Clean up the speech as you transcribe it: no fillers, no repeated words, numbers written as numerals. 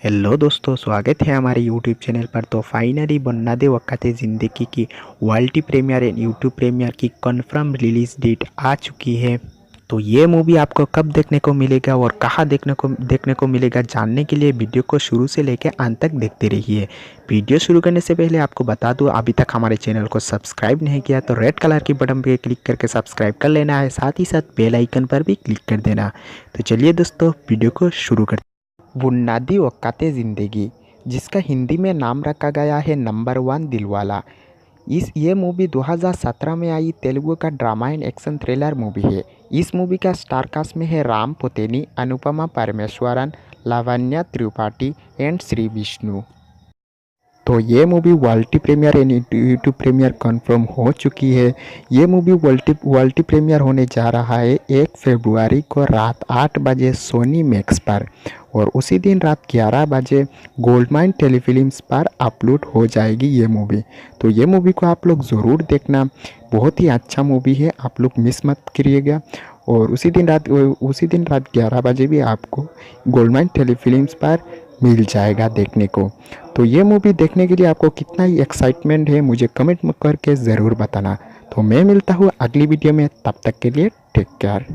Hello दोस्तों, स्वागत है हमारे यूट्यूब चैनल पर। तो फाइनली बन्ना दे वक़्त ज़िंदगी की world premiere and YouTube premiere की कंफर्म रिलीज़ डेट आ चुकी है। तो ये मूवी आपको कब देखने को मिलेगा और कहाँ देखने को मिलेगा, जानने के लिए वीडियो को शुरू से लेकर अंत तक देखते रहिए। वीडियो शुरू करने से पहले आपको बता दूं, अभी तक हमारे चैनल को सब्सक्राइब नहीं किया तो रेड कलर की बटन पर क्लिक करके सब्सक्राइब कर लेना है, साथ ही साथ बेल आइकन पर भी क्लिक कर देना। तो चलिए दोस्तों, वीडियो को शुरू करते। बुनियादी औकात ज़िंदगी, जिसका हिंदी में नाम रखा गया है नंबर 1 दिलवाला। ये मूवी 2017 में आई तेलुगु का drama and action thriller movie है। इस मूवी का स्टार कास्ट में है राम पोतेनी, अनुपमा परमेश्वरन, लावण्या त्रिपाठी एंड श्री विष्णु। तो ये movie world premiere and YouTube premiere confirm हो चुकी है। ये मूवी वर्ल्ड प्रीमियर होने जा रहा है 1 फरवरी को रात 8 बजे सोनी मैक्स पर, और उसी दिन रात 11 बजे गोल्डमाइन टेलीफिल्म्स पर अपलोड हो जाएगी ये मूवी। तो ये मूवी को आप लोग ज़रूर देखना, बहुत ही अच्छा मूवी है, आप लोग मिस मत करिएगा। और उसी दिन रात 11 बजे भी आपको गोल्डमाइन टेलीफिल्म्स पर मिल जाएगा देखने को। तो ये मूवी देखने के लिए आपको कितना ही एक्साइटमेंट है, मुझे कमेंट करके ज़रूर बताना। तो मैं मिलता हूँ अगली वीडियो में, तब तक के लिए टेक केयर।